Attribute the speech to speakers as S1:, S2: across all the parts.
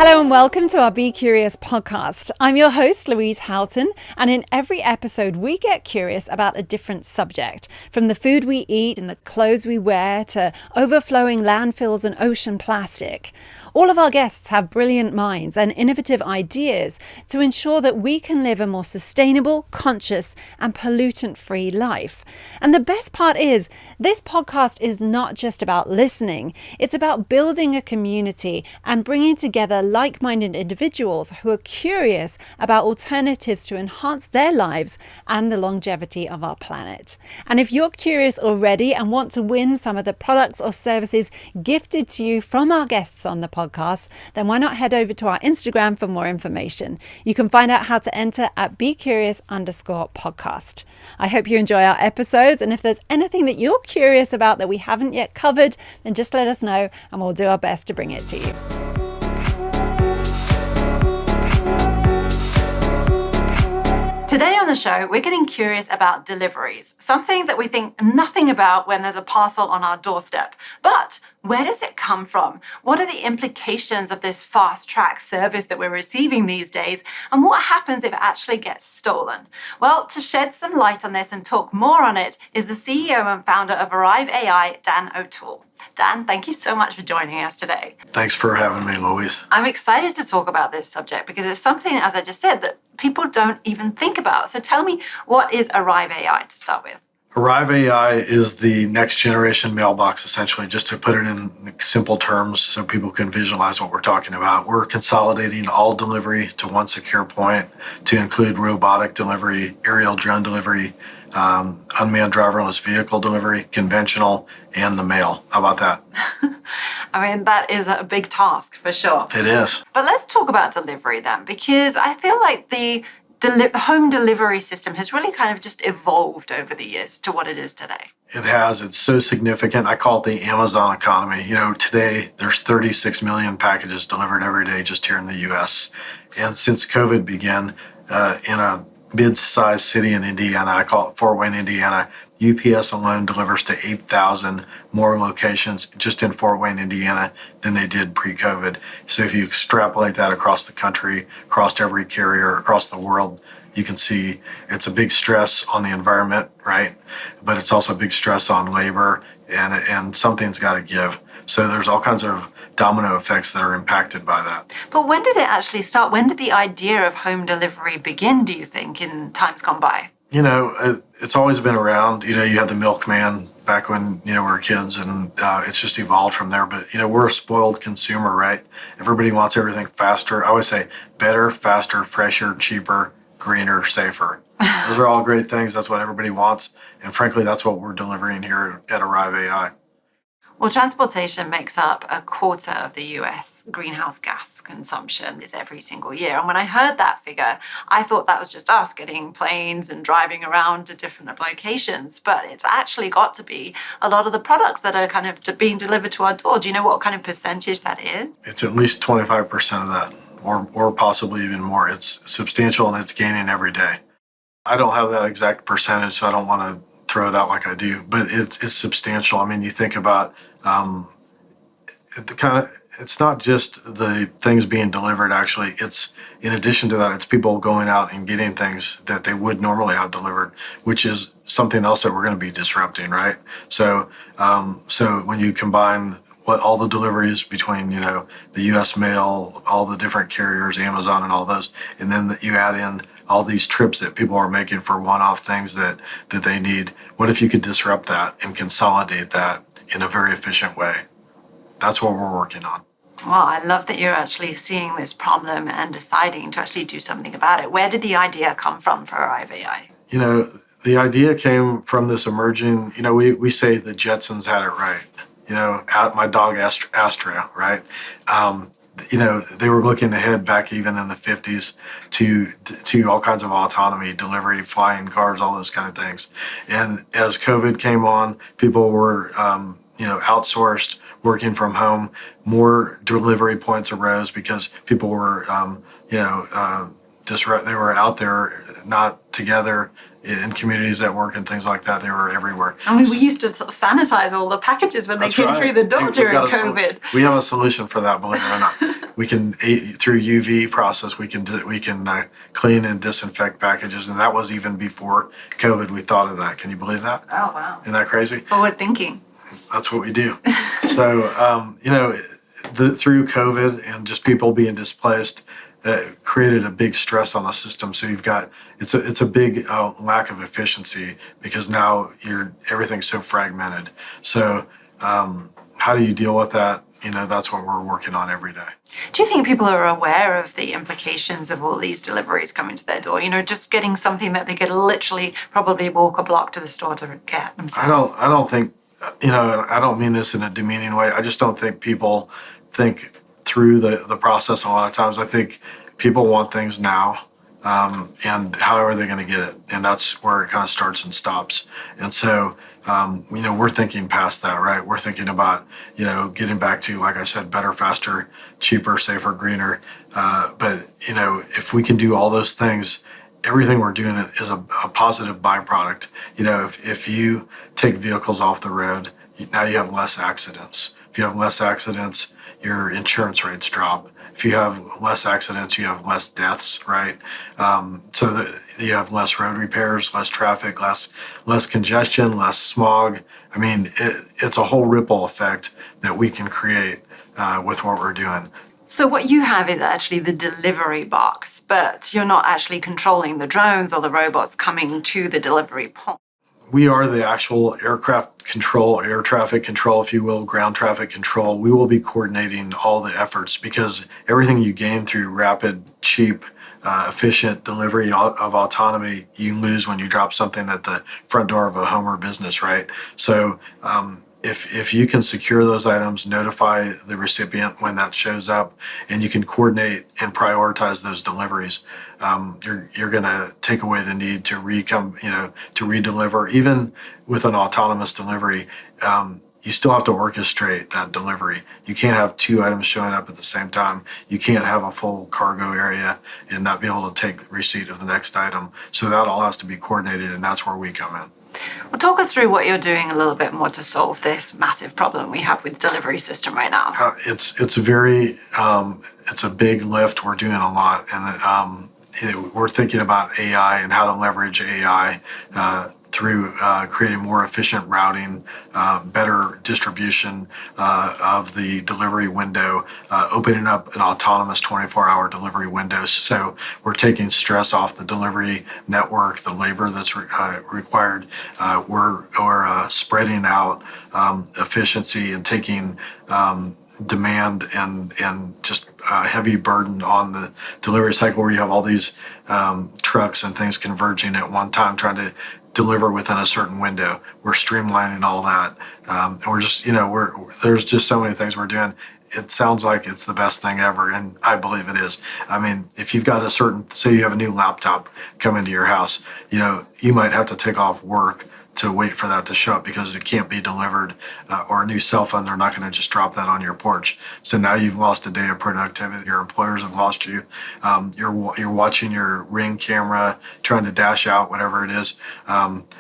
S1: Hello and welcome to our Be Curious podcast. I'm your host, Louise Houghton, and in every episode we get curious about a different subject, from the food we eat and the clothes we wear to overflowing landfills and ocean plastic. All of our guests have brilliant minds and innovative ideas to ensure that we can live a more sustainable, conscious and pollutant-free life. And the best part is, this podcast is not just about listening, it's about building a community and bringing together like-minded individuals who are curious about alternatives to enhance their lives and the longevity of our planet. And if you're curious already and want to win some of the products or services gifted to you from our guests on the podcast, then why not head over to our Instagram for more information. You can find out how to enter at BeCurious_podcast. I hope you enjoy our episodes, and if there's anything that you're curious about that we haven't yet covered, then just let us know and we'll do our best to bring it to you. Today on the show, we're getting curious about deliveries, something that we think nothing about when there's a parcel on our doorstep. But where does it come from? What are the implications of this fast-track service that we're receiving these days? And what happens if it actually gets stolen? Well, to shed some light on this and talk more on it is the CEO and founder of Arrive AI, Dan O'Toole. Dan, thank you so much for joining us today.
S2: Thanks for having me, Louise.
S1: I'm excited to talk about this subject because it's something, as I just said, that people don't even think about. So tell me, what is Arrive AI to start with?
S2: Arrive AI is the next generation mailbox, essentially, just to put it in simple terms so people can visualize what we're talking about. We're consolidating all delivery to one secure point to include robotic delivery, aerial drone delivery, unmanned driverless vehicle delivery, conventional, and the mail. How about that?
S1: I mean, that is a big task for sure.
S2: It is.
S1: But let's talk about delivery then, because I feel like the home delivery system has really kind of just evolved over the years to what it is today.
S2: It has. It's so significant. I call it the Amazon economy. You know, today there's 36 million packages delivered every day just here in the U.S. And since COVID began, in a mid-sized city in Indiana, I call it Fort Wayne, Indiana, UPS alone delivers to 8,000 more locations just in Fort Wayne, Indiana than they did pre-COVID. So if you extrapolate that across the country, across every carrier, across the world, you can see it's a big stress on the environment, right? But it's also a big stress on labor, and something's got to give. So there's all kinds of domino effects that are impacted by that.
S1: But when did it actually start? When did the idea of home delivery begin, do you think, in times gone by?
S2: You know, it's always been around. You know, you had the milkman back when, we were kids, and it's just evolved from there. But, we're a spoiled consumer, right? Everybody wants everything faster. I always say better, faster, fresher, cheaper, greener, safer. Those are all great things. That's what everybody wants. And frankly, that's what we're delivering here at Arrive AI.
S1: Well, transportation makes up a quarter of the US greenhouse gas consumption is every single year. And when I heard that figure, I thought that was just us getting planes and driving around to different locations. But it's actually got to be a lot of the products that are kind of being delivered to our door. Do you know what kind of percentage that is?
S2: It's at least 25% of that, or possibly even more. It's substantial, and it's gaining every day. I don't have that exact percentage, so I don't want to throw it out like I do, but it's substantial. I mean, you think about it's not just the things being delivered. Actually, it's in addition to that, it's people going out and getting things that they would normally have delivered, which is something else that we're going to be disrupting, right? So when you combine all the deliveries between the U.S. mail, all the different carriers, Amazon, and all those, and then you add in all these trips that people are making for one-off things that they need. What if you could disrupt that and consolidate that in a very efficient way? That's what we're working on.
S1: Well, I love that you're actually seeing this problem and deciding to actually do something about it. Where did the idea come from for Arrive AI?
S2: The idea came from this emerging, we say the Jetsons had it right. My dog Astra, right? They were looking ahead back even in the 50s to all kinds of autonomy, delivery, flying cars, all those kind of things. And as COVID came on, people were, outsourced, working from home. More delivery points arose because people were, they were out there, not together in communities at work and things like that. They were everywhere.
S1: I mean, we used to sort of sanitize all the packages when they came through the door during COVID.
S2: We have a solution for that, believe it or not. through UV process, we can clean and disinfect packages. And that was even before COVID. We thought of that. Can you believe that?
S3: Oh, wow.
S2: Isn't that crazy?
S3: Forward thinking.
S2: That's what we do. So, through COVID and just people being displaced, created a big stress on the system. So it's a big lack of efficiency because now everything's so fragmented. So how do you deal with that? That's what we're working on every day.
S3: Do you think people are aware of the implications of all these deliveries coming to their door? Just getting something that they could literally probably walk a block to the store to get themselves.
S2: I don't think, I don't mean this in a demeaning way. I just don't think people think through the process a lot of times. I think people want things now, and how are they going to get it? And that's where it kind of starts and stops. And so, we're thinking past that, right? We're thinking about, getting back to, like I said, better, faster, cheaper, safer, greener. But if we can do all those things, everything we're doing is a positive byproduct. If you take vehicles off the road, now you have less accidents. If you have less accidents, your insurance rates drop. If you have less accidents, you have less deaths, right? You have less road repairs, less traffic, less congestion, less smog. I mean, it's a whole ripple effect that we can create with what we're doing.
S3: So what you have is actually the delivery box, but you're not actually controlling the drones or the robots coming to the delivery point.
S2: We are the actual aircraft control, air traffic control, if you will, ground traffic control. We will be coordinating all the efforts because everything you gain through rapid, cheap, efficient delivery of autonomy, you lose when you drop something at the front door of a home or business, right? So if you can secure those items, notify the recipient when that shows up, and you can coordinate and prioritize those deliveries, you're going to take away the need to redeliver. Even with an autonomous delivery, you still have to orchestrate that delivery. You can't have two items showing up at the same time. You can't have a full cargo area and not be able to take receipt of the next item. So that all has to be coordinated, and that's where we come in.
S3: Well, talk us through what you're doing a little bit more to solve this massive problem we have with the delivery system right now.
S2: It's a big lift. We're doing a lot, and we're thinking about AI and how to leverage AI through creating more efficient routing, better distribution of the delivery window, opening up an autonomous 24-hour delivery window. So we're taking stress off the delivery network, the labor that's required. We're spreading out efficiency and taking demand and just heavy burden on the delivery cycle where you have all these trucks and things converging at one time trying to deliver within a certain window. We're streamlining all that. And we're just, there's just so many things we're doing. It sounds like it's the best thing ever, and I believe it is. I mean, if you've got say you have a new laptop come into your house, you might have to take off work to wait for that to show up because it can't be delivered, or a new cell phone, they're not going to just drop that on your porch. So now you've lost a day of productivity. Your employers have lost you. You're watching your Ring camera, trying to dash out whatever it is.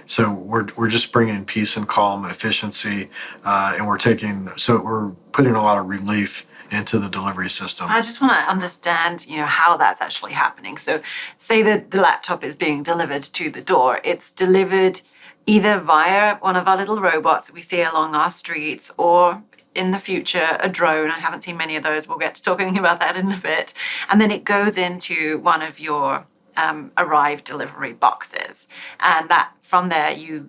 S2: So we're just bringing peace and calm, efficiency, and we're putting a lot of relief into the delivery system.
S3: I just want to understand, how that's actually happening. So say that the laptop is being delivered to the door. It's delivered either via one of our little robots that we see along our streets, or in the future, a drone. I haven't seen many of those. We'll get to talking about that in a bit. And then it goes into one of your arrived delivery boxes. And that from there you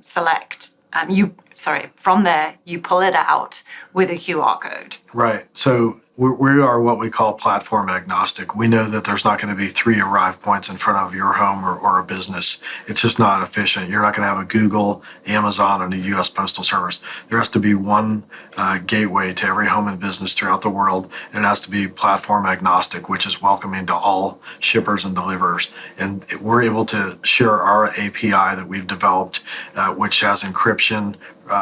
S3: from there you pull it out with a QR code.
S2: Right. So we are what we call platform agnostic. We know that there's not going to be 3 arrive points in front of your home or a business. It's just not efficient. You're not going to have a Google, Amazon, and a U.S. Postal Service. There has to be one gateway to every home and business throughout the world, and it has to be platform agnostic, which is welcoming to all shippers and deliverers. And we're able to share our API that we've developed, which has encryption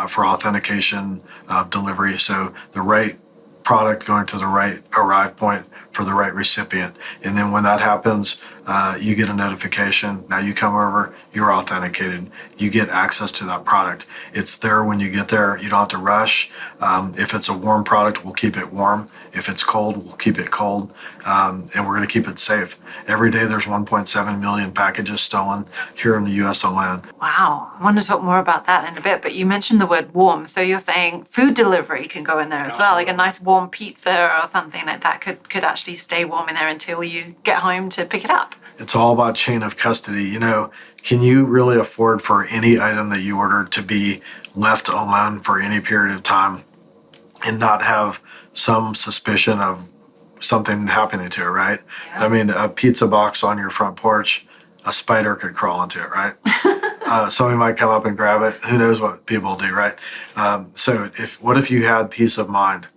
S2: for authentication of delivery. So the right product going to the right arrive point for the right recipient. And then when that happens, you get a notification. Now you come over, you're authenticated. You get access to that product. It's there when you get there. You don't have to rush. If it's a warm product, we'll keep it warm. If it's cold, we'll keep it cold. And we're going to keep it safe. Every day there's 1.7 million packages stolen here in the U.S. alone.
S3: Wow. I want to talk more about that in a bit, but you mentioned the word warm. So you're saying food delivery can go in there as well, like a nice warm pizza or something like that could actually stay warm in there until you get home to pick it up.
S2: It's all about chain of custody. Can you really afford for any item that you order to be left alone for any period of time and not have some suspicion of something happening to it, right?
S3: Yeah.
S2: I mean, a pizza box on your front porch, a spider could crawl into it, right? Somebody might come up and grab it. Who knows what people do, right? So what if you had peace of mind?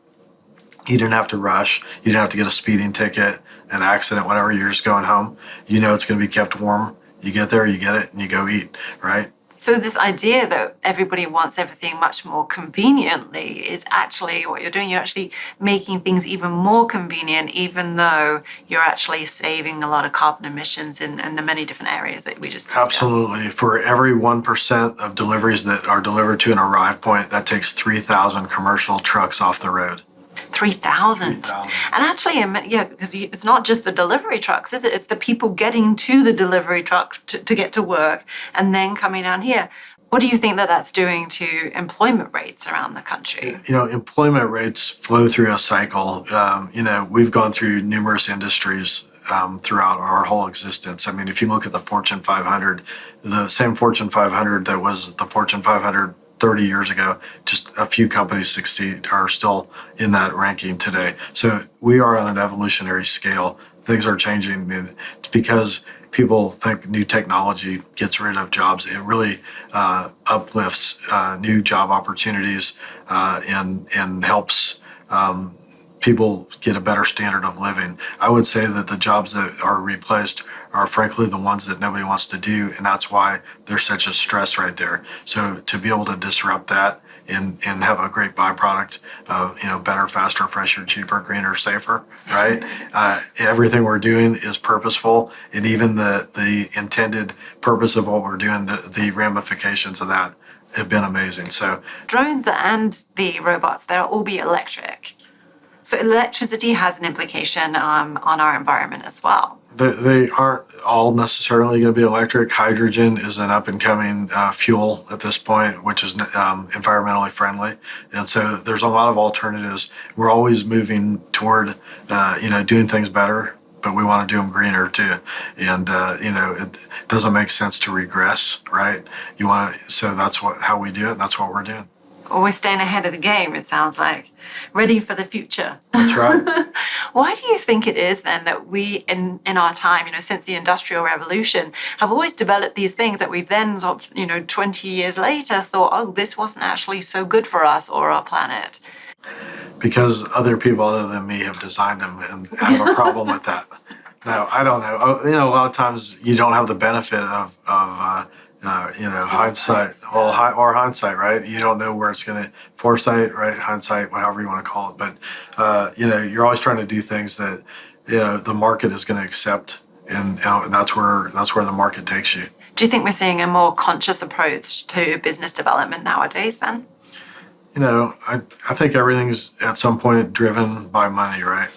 S2: You didn't have to rush. You didn't have to get a speeding ticket, an accident, whatever. You're just going home. You know it's going to be kept warm. You get there, you get it, and you go eat, right?
S3: So this idea that everybody wants everything much more conveniently is actually what you're doing. You're actually making things even more convenient, even though you're actually saving a lot of carbon emissions in the many different areas that we just discussed.
S2: Absolutely. For every 1% of deliveries that are delivered to an arrive point, that takes 3,000 commercial trucks off the road.
S3: 3,000.
S2: 3,000.
S3: And actually, yeah, because it's not just the delivery trucks, is it? It's the people getting to the delivery truck to get to work and then coming down here. What do you think that that's doing to employment rates around the country?
S2: Employment rates flow through a cycle. We've gone through numerous industries throughout our whole existence. I mean, if you look at the Fortune 500, the same Fortune 500 that was the Fortune 500 30 years ago, just a few companies are still in that ranking today. So we are on an evolutionary scale. Things are changing. It's because people think new technology gets rid of jobs. It really uplifts new job opportunities and helps people get a better standard of living. I would say that the jobs that are replaced are frankly the ones that nobody wants to do, and that's why there's such a stress right there. So to be able to disrupt that and have a great byproduct of better, faster, fresher, cheaper, greener, safer, right? Everything we're doing is purposeful, and even the intended purpose of what we're doing, the ramifications of that have been amazing. So
S3: drones and the robots, they'll all be electric. So electricity has an implication on our environment as well.
S2: They aren't all necessarily going to be electric. Hydrogen is an up-and-coming fuel at this point, which is environmentally friendly. And so there's a lot of alternatives. We're always moving toward, doing things better, but we want to do them greener too. And, it doesn't make sense to regress, right? So that's how we do it. That's what we're doing.
S3: Always staying ahead of the game, it sounds like. Ready for the future.
S2: That's right.
S3: Why do you think it is then that we, in our time, since the Industrial Revolution, have always developed these things that we then, 20 years later thought, oh, this wasn't actually so good for us or our planet?
S2: Because other people other than me have designed them and have a problem with that. No, I don't know. A lot of times you don't have the benefit of hindsight, or hindsight, right? You don't know where it's going to, foresight, right? Hindsight, however you want to call it. But, you're always trying to do things that, the market is going to accept. And that's where the market takes you.
S3: Do you think we're seeing a more conscious approach to business development nowadays then?
S2: I think everything's at some point driven by money, right?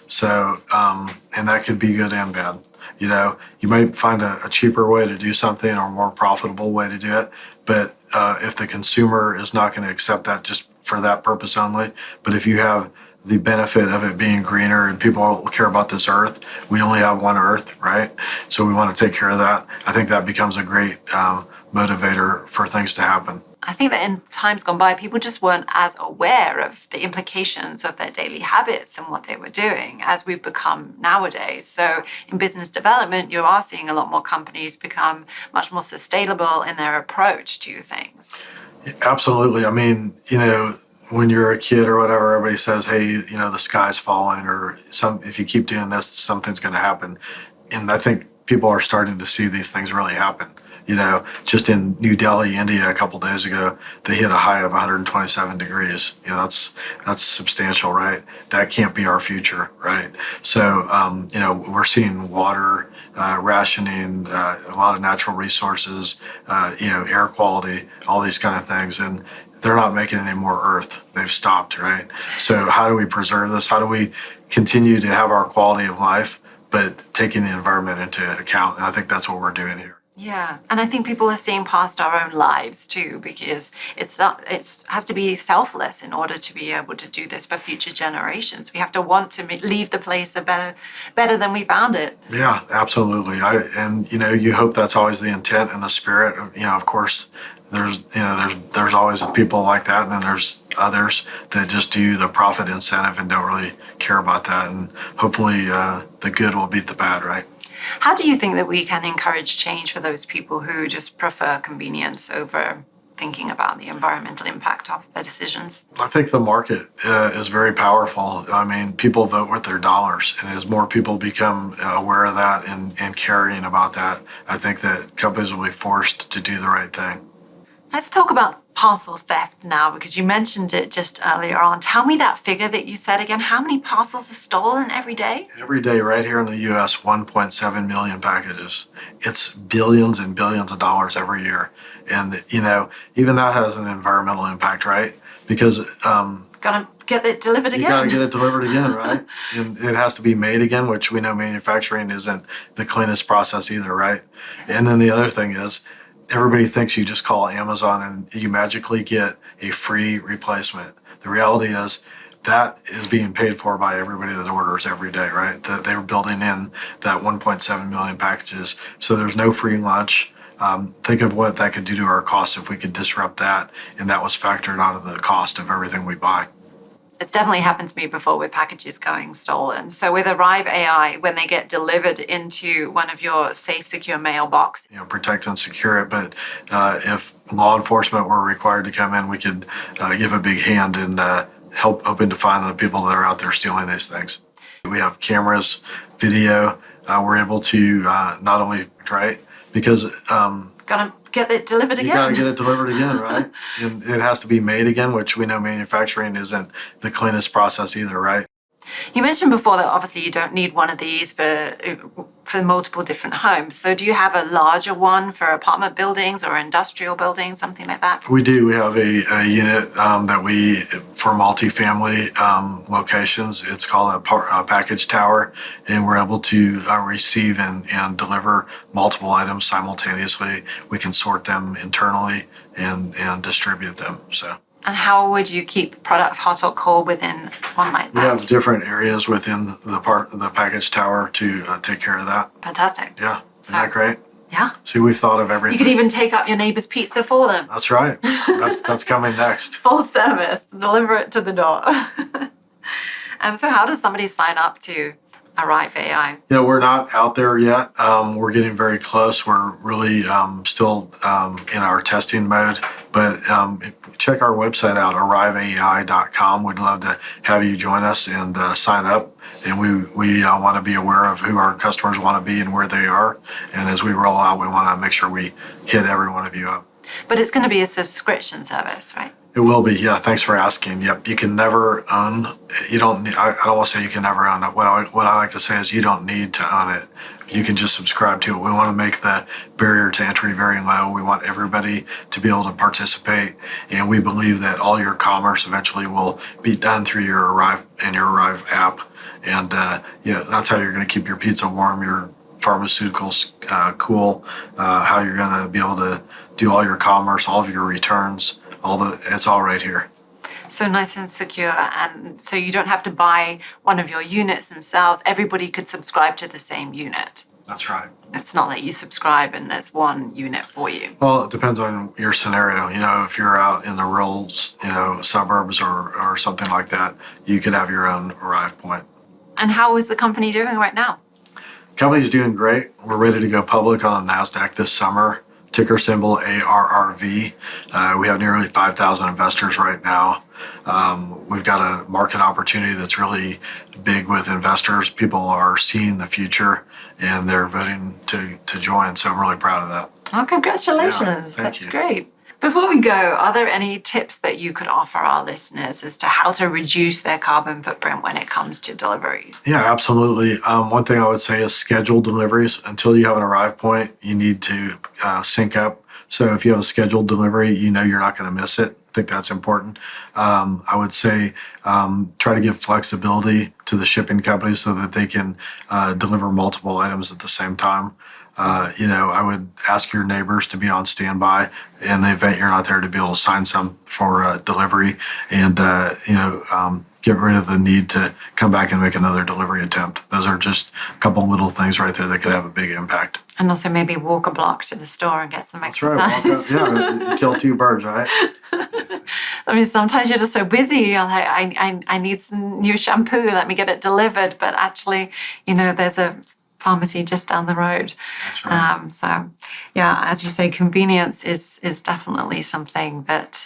S2: So, and that could be good and bad. You might find a cheaper way to do something or a more profitable way to do it. But if the consumer is not going to accept that just for that purpose only, but if you have the benefit of it being greener and people care about this earth, we only have one earth, right? So we want to take care of that. I think that becomes a great motivator for things to happen.
S3: I think that in times gone by, people just weren't as aware of the implications of their daily habits and what they were doing as we've become nowadays. So in business development, you are seeing a lot more companies become much more sustainable in their approach to things.
S2: Absolutely. I mean, when you're a kid or whatever, everybody says, hey, the sky's falling, or if you keep doing this, something's going to happen. And I think people are starting to see these things really happen. Just in New Delhi, India, a couple days ago, they hit a high of 127 degrees. That's substantial, right? That can't be our future, right? So, we're seeing water rationing, a lot of natural resources, air quality, all these kind of things, and they're not making any more Earth. They've stopped, right? So, how do we preserve this? How do we continue to have our quality of life, but taking the environment into account? And I think that's what we're doing here.
S3: Yeah, and I think people are seeing past our own lives too, because it has to be selfless in order to be able to do this for future generations. We have to want to leave the place a better than we found it.
S2: Yeah, absolutely. You hope that's always the intent and the spirit. Of course, there's always people like that, and then there's others that just do the profit incentive and don't really care about that. And hopefully, the good will beat the bad, right?
S3: How do you think that we can encourage change for those people who just prefer convenience over thinking about the environmental impact of their decisions?
S2: I think the market is very powerful. I mean, people vote with their dollars, and as more people become aware of that and caring about that, I think that companies will be forced to do the right thing.
S3: Let's talk about parcel theft now, because you mentioned it just earlier on. Tell me that figure that you said again. How many parcels are stolen every day?
S2: Every day, right here in the U.S., 1.7 million packages. It's billions and billions of dollars every year. And, even that has an environmental impact, right? Because
S3: Gotta get it delivered again.
S2: you got to get it delivered again, right? And it has to be made again, which we know manufacturing isn't the cleanest process either, right? And then the other thing is, everybody thinks you just call Amazon and you magically get a free replacement. The reality is that is being paid for by everybody that orders every day, right? That they were building in that 1.7 million packages. So there's no free lunch. Think of what that could do to our costs if we could disrupt that, and that was factored out of the cost of everything we buy.
S3: It's definitely happened to me before with packages going stolen. So with Arrive AI, when they get delivered into one of your safe, secure mailbox,
S2: Protect and secure it. But if law enforcement were required to come in, we could give a big hand and help open to find the people that are out there stealing these things. We have cameras, video. We're able to not only, right? Because
S3: gotta get it delivered
S2: you
S3: again.
S2: got to get it delivered again, right? And it has to be made again, which we know manufacturing isn't the cleanest process either, right?
S3: You mentioned before that obviously you don't need one of these for multiple different homes. So do you have a larger one for apartment buildings or industrial buildings, something like that?
S2: We do. We have a unit that for multifamily locations. It's called a package tower, and we're able to receive and deliver multiple items simultaneously. We can sort them internally and distribute them. So.
S3: And how would you keep products hot or cold within one like that?
S2: We have different areas within the package tower to take care of that.
S3: Fantastic.
S2: Yeah, isn't that great?
S3: Yeah.
S2: See, we've thought of everything.
S3: You could even take up your neighbor's pizza for them.
S2: That's right. That's coming next.
S3: Full service, deliver it to the door. So how does somebody sign up to Arrive AI?
S2: We're not out there yet. We're getting very close. We're really still in our testing mode. But check our website out, arriveai.com. We'd love to have you join us and sign up. And we want to be aware of who our customers want to be and where they are. And as we roll out, we want to make sure we hit every one of you up.
S3: But it's going to be a subscription service, right?
S2: It will be, yeah. Thanks for asking. Yep, you can never own. You don't. I don't want to say you can never own it. What I like to say is you don't need to own it. You can just subscribe to it. We want to make the barrier to entry very low. We want everybody to be able to participate, and we believe that all your commerce eventually will be done through your Arrive app, and that's how you're going to keep your pizza warm, your pharmaceuticals cool, how you're going to be able to do all your commerce, all of your returns. It's all right here.
S3: So nice and secure, and so you don't have to buy one of your units themselves. Everybody could subscribe to the same unit.
S2: That's right.
S3: It's not that you subscribe and there's one unit for you.
S2: Well, it depends on your scenario. If you're out in the rural, suburbs or something like that, you could have your own Arrive point.
S3: And how is the company doing right now?
S2: Company's doing great. We're ready to go public on NASDAQ this summer. ticker symbol ARRV. We have nearly 5,000 investors right now. We've got a market opportunity that's really big with investors. People are seeing the future and they're voting to join. So I'm really proud of that.
S3: Oh, congratulations.
S2: Yeah, thank
S3: That's
S2: you.
S3: great. Before we go, are there any tips that you could offer our listeners as to how to reduce their carbon footprint when it comes to deliveries?
S2: Yeah, absolutely. One thing I would say is schedule deliveries. Until you have an arrive point, you need to sync up. So if you have a scheduled delivery, you know you're not going to miss it. I think that's important. I would say try to give flexibility to the shipping companies so that they can deliver multiple items at the same time. I would ask your neighbors to be on standby in the event you're not there to be able to sign some for delivery, and get rid of the need to come back and make another delivery attempt. Those are just a couple little things right there that could have a big impact.
S3: And also maybe walk a block to the store and get some
S2: That's
S3: exercise.
S2: right. Yeah, kill two birds, right?
S3: I mean, sometimes you're just so busy. You're like, I need some new shampoo. Let me get it delivered. But actually, there's a pharmacy just down the road.
S2: That's right.
S3: So, yeah, as you say, convenience is definitely something that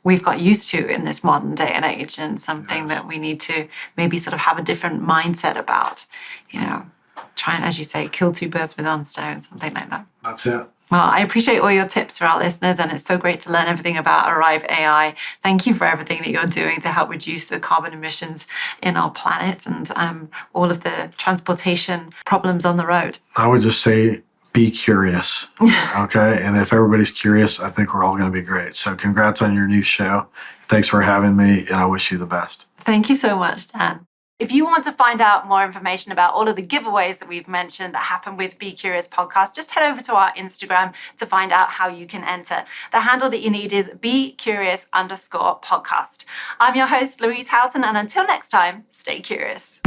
S3: we've got used to in this modern day and age, and something that we need to maybe sort of have a different mindset about. Try and, as you say, kill two birds with one stone, something like that.
S2: That's it.
S3: Well, I appreciate all your tips for our listeners, and it's so great to learn everything about Arrive AI. Thank you for everything that you're doing to help reduce the carbon emissions in our planet and all of the transportation problems on the road.
S2: I would just say be curious, okay? And if everybody's curious, I think we're all going to be great. So congrats on your new show. Thanks for having me, and I wish you the best.
S3: Thank you so much, Dan. If you want to find out more information about all of the giveaways that we've mentioned that happen with Be Curious Podcast, just head over to our Instagram to find out how you can enter. The handle that you need is BeCurious_podcast. I'm your host, Louise Houghton, and until next time, stay curious.